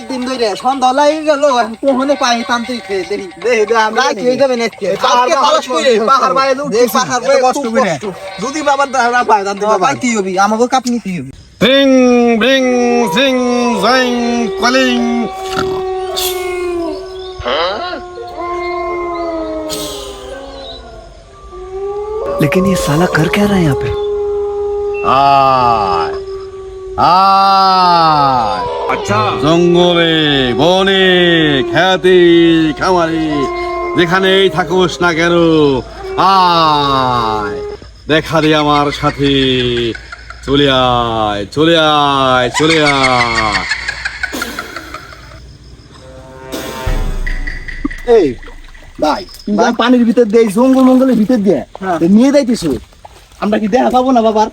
দিন ধরে সন্ধ্যা লাগে গেল কোহনে পাই তান্ত্রিক দেরি আমরা কি হয়ে যাবে নেক্সট পাহাড় বাইরে পাহাড় বাইরে কষ্ট করে যদি বাবার দাঁড়া পায় তান্ত্রিক বাবা কি হবি আমাকে কাপনি কি হবি ব্রিং ব্রিং সিং জাইং কলিং लेकिन ये साला कर क्या रहा है यहाँ पे? আয় আয় আচ্ছা জঙ্গলে বনে খেতে খামারে যেখানেই থাকুস না কেন আয় দেখা দে আমার সাথে চলে আয় চলে আয় চলে আয় এই ভাই পানির ভিতর দিয়ে জঙ্গল মঙ্গলের ভিতর দিয়ে নিয়ে যাইতেছো আমরা কি দেখা পাবো না বাবার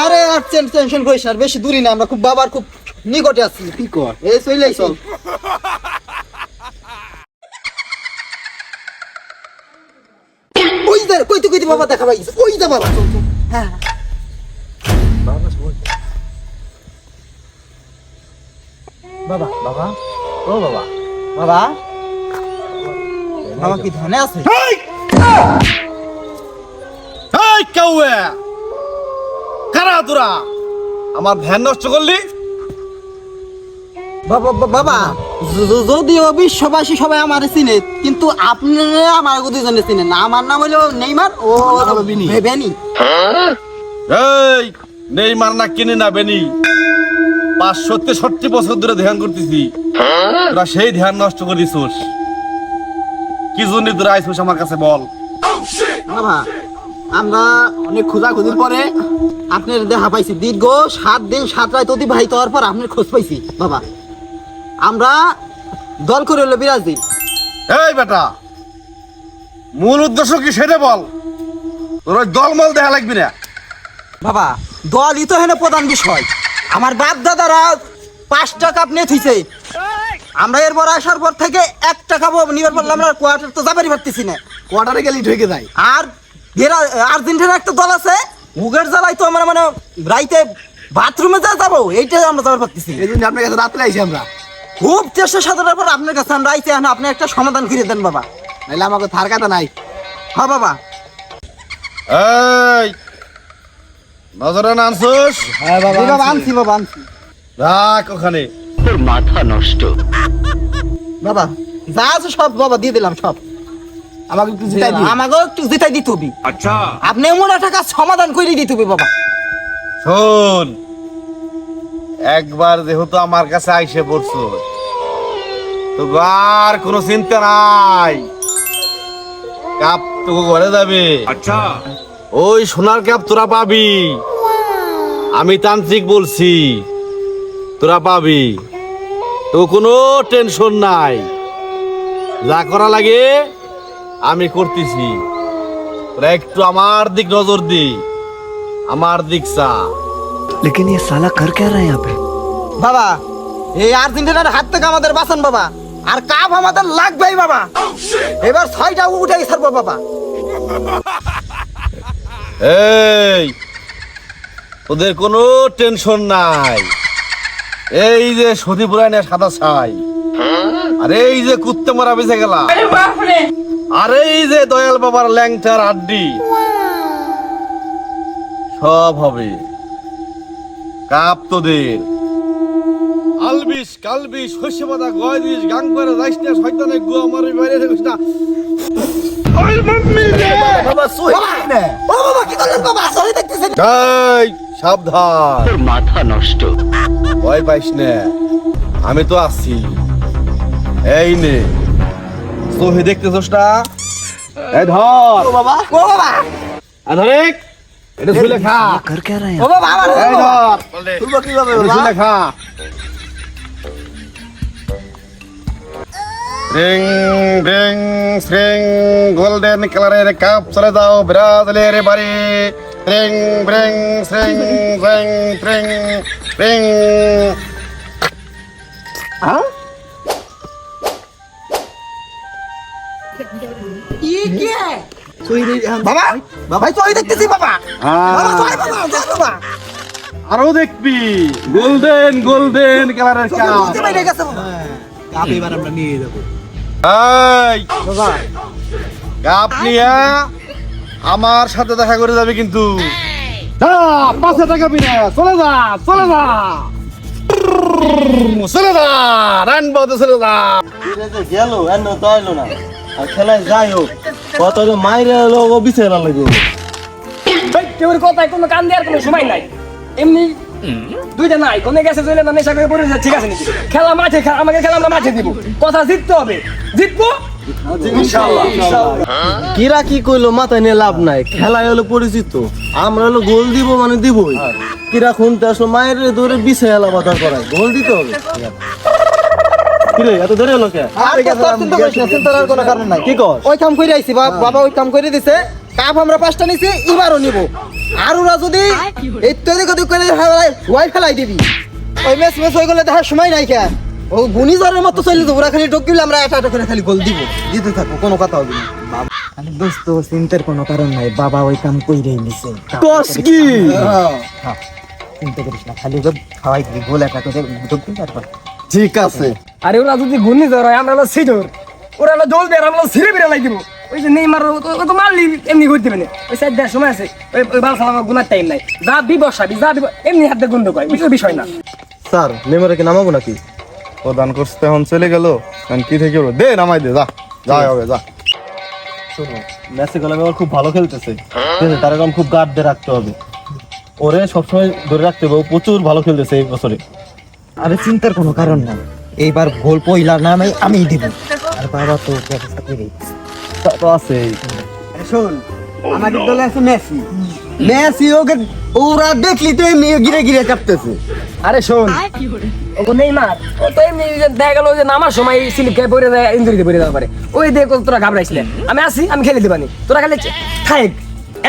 আরে আর টেনশন করিস না বেশি দূরই না আমরা খুব বাবার খুব নিকটে আছি কি কর এই চলে আইছো ওই দে কইতে কইতে বাবা দেখা পাইছ ওই দে বাবা হ্যাঁ বাবা বাবা ও বাবা বাবা বাবা কি ধ্যানে আছে এই কাউয়া কারা তোরা আমার ধ্যান নষ্ট করলি বাবা বাবা যদিও বিশ্ববাসী সবাই আমার চিনে কিন্তু আপনি আমার দুজনে চিনেন না আমার নাম হলো নেইমার ও বেনি এই নেইমার না কিনে না বেনি 563 বছর ধরে ধ্যান করতেছি তোরা সেই ধ্যান নষ্ট করিস কি জন্য তোরা আইছিস আমার কাছে বল বাবা আমরা অনেক খোঁজাখুঁজির পরে আপনার দেখা পাইছি দীর্ঘ 7 দিন 7 রাত অতিবাহিত হওয়ার পর আপনার খোঁজ পাইছি বাবা আমরা দল করে হলো বিরাজদিন এই বেটা মূল উদ্দেশ্য কি সেটা বল তোর ওই দলমল দেখা লাগবি না বাবা দলই তো হেন প্রধান বিষয় আমার বাপ দাদারা 5 টাকা নিয়ে থইছে আমরা এরপর আসার পর থেকে 1 টাকা নিবার পর আমরা কোয়ার্টার তো যাবারই পারতেছি না কোয়ার্টারে গেলেই ঢুকে যায় আর আর্জেন্টিনার একটা দল আছে মুগের জ্বালাই তো আমরা মানে রাইতে বাথরুমে যাবো এইটাই আমরা যাবার পারতেছি এই জন্য আপনার কাছে রাত্রে আইছি আমরা খুব চেষ্টা সাধনার পর আপনার কাছে আমরা আইছি আপনি একটা সমাধান করে দেন বাবা নাহলে আমাকে থার কাটা নাই হ্যাঁ বাবা এই নজরে আনছস হ্যাঁ বাবা আনছি বাবা আনছি রাখ ওখানে তোর মাথা নষ্ট। বাবা যা আছে সব বাবা দিয়ে দিলাম সব আমাকে একটু জিতাই দিই আমাকেও একটু জিতাই দিতে হবে আচ্ছা আপনি এমন একটা কাজ সমাধান করে দিতে হবে বাবা শোন একবার যেহেতু আমার কাছে আইসে পড়ছো তো আর কোনো চিন্তা নাই কাপ তোকে ঘরে যাবে আচ্ছা ওই সোনার কাপ তোরা পাবি আমি তান্ত্রিক বলছি তোরা পাবি তো কোনো টেনশন নাই যা করা লাগে আমি করতেছি তোরা একটু আমার দিক নজর দি আমার দিক চা लेकिन ये साला कर क्या रहा है यहाँ पे? বাবা এই আর্জেন্টিনার হাত থেকে আমাদের বাঁচান বাবা আর কাপ আমাদের লাগবেই বাবা এবার 6টা উঠাই ছাড়বো বাবা এই ওদের কোনো টেনশন নাই এই যে সতী পুরাণে সাদা ছাই আর এই যে কুত্তে মারা বেঁচে গেলা আর এই যে দয়াল বাবার ল্যাংটার আড্ডি সব হবে কাপ তোদের আলবিস কালবিস শস্য পাতা গয় দিস গাং করে যাইস না শয়তানে গো আমার বাইরে থাকিস না বাবা সই না ও বাবা কি করলেন বাবা সরি দেখতেছেন এই সাবধান তোর মাথা নষ্ট। ভয় পাইস না আমি তো আছি এই নে তোহে দেখতেছস না এই ধর ও বাবা ধরে এটা ঝুলে খা कर क्या रहा है ও বাবা আমার এই ধর তুলবো কিভাবে এটা বাবা ঝুলে খা রিং রিং শ্রিং গোল্ডেন কালারের কাপ চলে যাও ব্রাজিলের বাড়ি রিং রিং শ্রিং রিং রিং রিং কি কি বাবা বাবা সই দেখতেছি বাবা বাবা সই বাবা বাবা আরো দেখবি গোল্ডেন গোল্ডেন কালারের কাপ। বুঝতে পেরে গেছে বাবা। কাপ এবার আমরা নিয়ে যাবো। এই বাবা কাপ নিয়ে আমার সাথে দেখা করে যাবে কিন্তু। যা 5 টাকা বিনা চলে যা চলে যা চলে যা রানবাদে চলে যা। গেল এন তো আইলো না আর খেলায় যাই হোক কত মাইরে লোক বিছে লাগবে। ভাই কেউর কথায় কোনো কান দেওয়ার কোনো সময় নাই। এমনি দুইটা নাই, কোনে গেছে চলে না নেশা করে পড়ে যাচ্ছে, ঠিক আছে নাকি? খেলা মাঠে, আমাকে খেলা আমরা মাঠে দিব। কথা জিততে হবে, জিতবো ইনশাআল্লাহ কিরা কি কইলো মাথায় নিয়ে লাভ নাই, খেলায় হলো পরিচিত, আমরা হলো গোল দিব মানে দিবই। কিরা খুনতে আসলো মায়ের ধরে বিছে এলা বাধা করায়, গোল দিতে হবে। কিরে এত ধরে হলো কে? আরে তো চিন্তা করিস না, চিন্তার আর কোনো কারণ নাই। কি কর? ওই কাম করে আইছি বাবা, ওই কাম করে দিছে। কাপ আমরা 5টা নিছি, এবারও নিব। আর ওরা যদি এই তৈরি করে ওয়াই ফেলাই দিবি, ওই ম্যাচ হয়ে গেলে দেখার সময় নাই কে। ও ঘূর্ণিঝড়ের মতো চলে যাবো, ওরা খালি ঢুকিলে আমরা একটা করে খালি গোল দিব, দিতে থাকবো, কোনো কথা হবে না। আরে দোস্ত চিন্তার কোনো কারণ নাই, বাবা ওই কাম কইরেই নিছে। কস কি? চিন্তা করিস না, খালি ওকে খাওয়াই দিবি, গোল একটা করে ঢুকবি তারপর। ঠিক আছে। আরে ওরা যদি ঘূর্ণিঝড় হয়, আমরা হলো সিডর, ওরা হলো জল দেয়, আমরা হলো ছিঁড়ে বেড়ে লাগি দিব। ওই যে নেইমার ও তো মারলি এমনি করতে পারে, ওই সাইড দেওয়ার সময় আছে, ওই বাল খাওয়া গুনার টাইম নাই। যা বিবসাবি যা দিব এমনি হাতে গুন্ড কয়, বিষয় না। স্যার নেমারে কি নামাবো নাকি? প্রদান করতে এখন চলে গেল, কি থেকে দে নামাই দে, যা যা হবে যা। শোনো ম্যাচে গেলাম এবার খুব ভালো খেলতেছে, ঠিক আছে, তার এখন খুব গার্ড দিয়ে রাখতে হবে, ওরে সবসময় ধরে রাখতে হবে, ও প্রচুর ভালো খেলতেছে এই বছরে। আরে চিন্তার কোনো কারণ নাই, এইবার গোল পইলা নামে আমিই দিব। আর বাবা তো ব্যবস্থা করে দিচ্ছে। তা তো আছে। শোন, আমাদের দলে আছে মেসি, মেসি ওকে ওরা দেখলি তো এমনি গিরে গিরে কাঁপতেছে। আরে শোন, ও নেইমার ও তো এমনি দেখা গেল যে নামার সময় স্লিপ খেয়ে পড়ে যায়, ইনজুরিতে পড়ে যাওয়া পারে। ওই দেখো তোরা ঘাবড়াইছিলেন, আমি আসি, আমি খেলে দিবানি, তোরা খালি থাক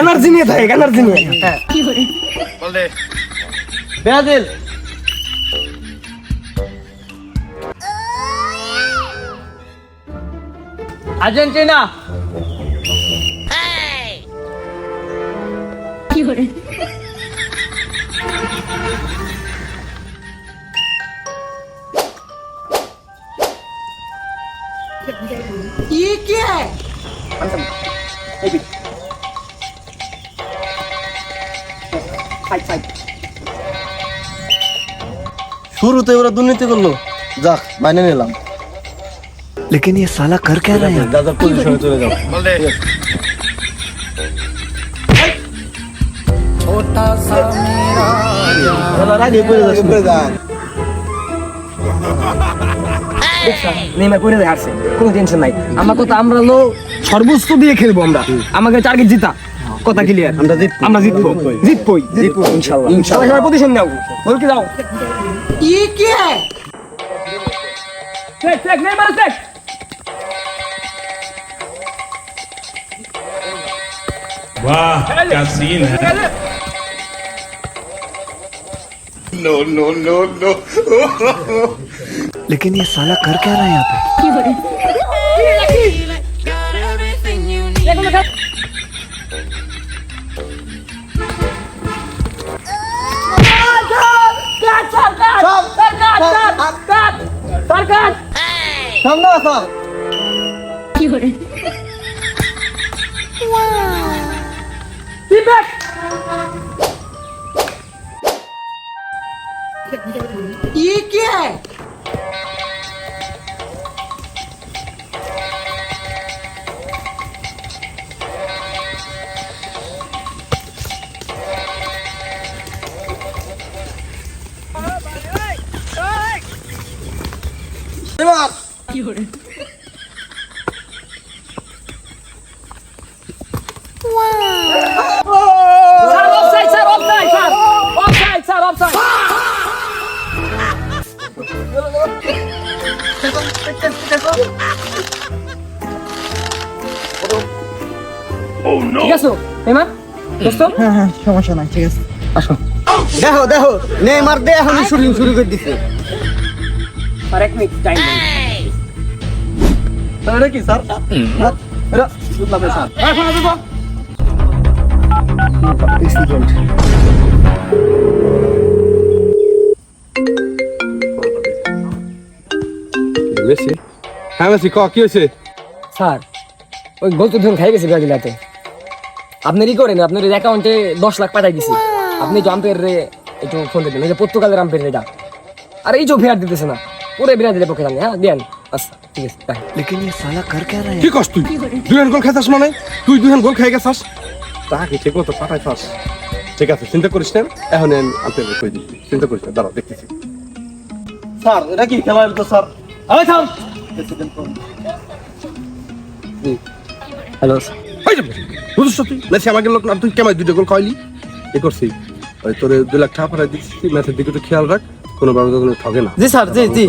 এনার্জি নিয়ে থাক, এনার্জি নিয়ে। হ্যাঁ ব্রাজিল আর্জেন্টিনা শুরুতে ওরা দুর্নীতি করলো, যাক মাইনে নিলাম। लेकिन ये साला कर क्या रहा है यहाँ पे? দাদা পজিশনে চলে যাও। দাদা, রাগে পড়ে যাস না। নেইমার পড়ে যায় হারছে, কোনো টেনশন নাই। আমার কথা আমরা লো সর্বোচ্চ দিয়ে খেলবো আমরা, আমাকে টার্গেট জিতা, কথা ক্লিয়ার। আমরা জিতবো জিতবো ইনশাআল্লাহ। সবাই পজিশন নাও, বল কি যাও। Check check Neymar check. वाह क्या सीन है। लेकिन ये साला कर क्या रहा है यहाँ पे? সামনে আসো। ঠিক আছে নেইমার দোস্ত, হ্যাঁ সমস্যা নাই, ঠিক আছে আসো। দেখো দেখো নেইমার দে এখন শুটিং শুরু করে দিছে। আর এক মিনিট টাইম এটা কি স্যার? এটা প্রেসিডেন্ট মেসি হ্যাঁ মেসি কি হয়েছে? স্যার ওই গোল তো ধরুন খাই গেছে ব্রাজিলাতে। আপনি ই করেন, আপনার অ্যাকাউন্টে 10 লাখ পাঠাই দিছি। আপনি একটু আম্পায়ারে একটু ফোন দিবেন, ওই যে পর্তুগালের আম্পায়ার এটা। আর এই যে ফেয়ার দিতেছে না, পুরো ব্রাজিলের পক্ষে জানি। হ্যাঁ দেন, আচ্ছা ঠিক আছে তাই। लेकिन ये साला कर क्या रहा है? কি কস তুই? দুই গোল খাইছাস মানে? তুই দুই গোল খাই গেছাস? তাকে ঠিক মতো পাঠাইছাস। ঠিক আছে, চিন্তা করিস না, এখন আমি কই দিচ্ছি, চিন্তা করিস না, দাঁড়াও দেখতেছি। স্যার এটা কি খেলা হলো তো স্যার? আরে থাম। হ্যালো ওই যে বুঝছ তুই মেসি আমাকে লোক না, তুই কেমন দুইটা গোল খাইলি? এ করছি ওই তোরে 2 লাখ টাকা পাঠাই দিচ্ছি, ম্যাচের দিকে একটু খেয়াল রাখ, কোনো ভাবে কোনো ঠকে না। জি স্যার, জি জি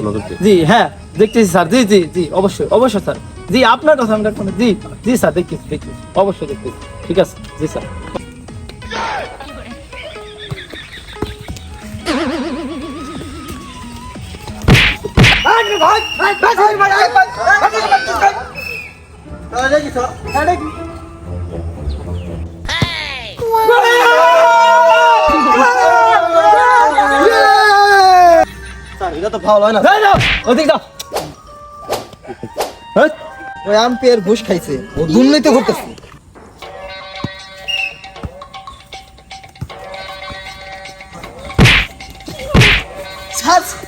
জি, হ্যাঁ দেখতেছি স্যার, জি জি জি, অবশ্যই অবশ্যই স্যার, জি আপনার কথা আমি রাখবো না, জি জি স্যার, দেখতেছি দেখতেছি, অবশ্যই দেখতেছি, ঠিক আছে জি স্যার। স্যার এটা তো ফাউল হয় না। যাও যাও ওদিক যাও। হ্যাঁ ওই আম্পায়ার ঘুষ খাইছে, ও দুর্নীতি করতেছে।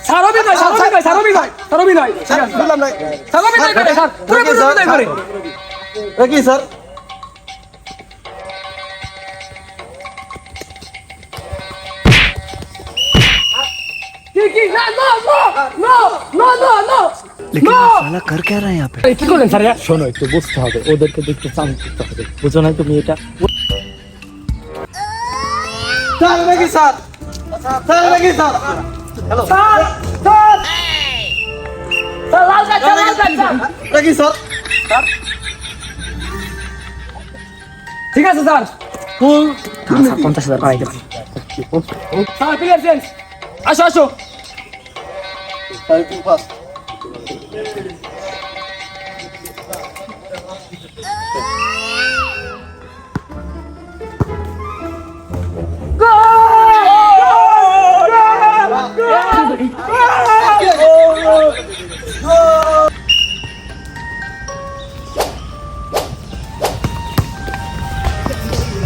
স্যার অভিনয়, স্যার অভিনয়, স্যার অভিনয়, স্যার অভিনয়, স্যার অভিনয় করে, স্যার পুরো অভিনয় করে। এটা কি স্যার? কি না, no no no no no no. लेकिन ये साला कर क्या रहा है यहाँ पे? কি করলেন স্যার? শোনো একটু বুঝতে হবে, ওদেরকে দেখতে চান করতে হবে, বুঝো না তুমি এটা? স্যার নাকি স্যার? স্যার নাকি স্যার? স্যার স্যার স্যার লাল কার্ড, স্যার লাল কার্ড, স্যার। এটা কি স্যার? ঠিক আছে স্যার, ফুল 50,000 পাই দেব। স্যার ক্লিয়ার চেঞ্জ, আসো আসো।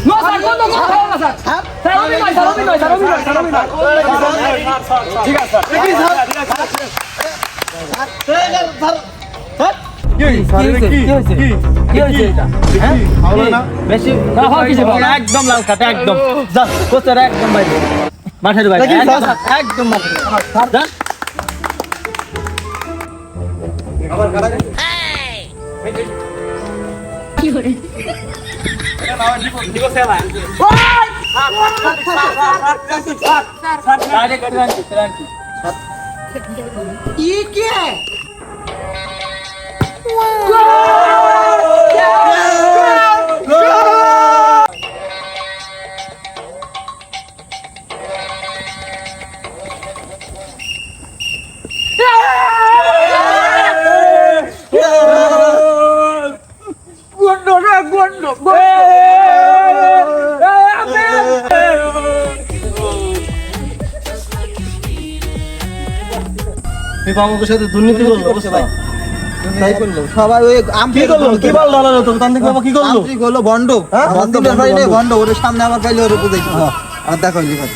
নো স্যার, কোনো কথা হবে না স্যার। স্যার অভিনয়, স্যার অভিনয়, স্যার অভিনয়, স্যার অভিনয়। ঠিক আছে স্যার। কি হয়েছে? কি হয়েছে এটা? হ্যাঁ? বেশি না হয় কিছু বল। একদম লাল কাটে, একদম যা কোচের একদম বাইরে, মাঠের বাইরে, একদম মাঠের বাইরে। যা। আমাদের সাথে দুর্নীতি করলো, অবস্থা তাই করলো সবাই। ওই কি আম্পায়ার করলো? কি বল দাঁড়ালো তো তান্ত্রিক বাবা, কি করলো? আন্তরিক হলো বন্ড, হ্যাঁ? বন্ড পাইলে বন্ড, ওর সামনে আমার পাইলে ওর বুঝাইছিল। আর দেখো লিখা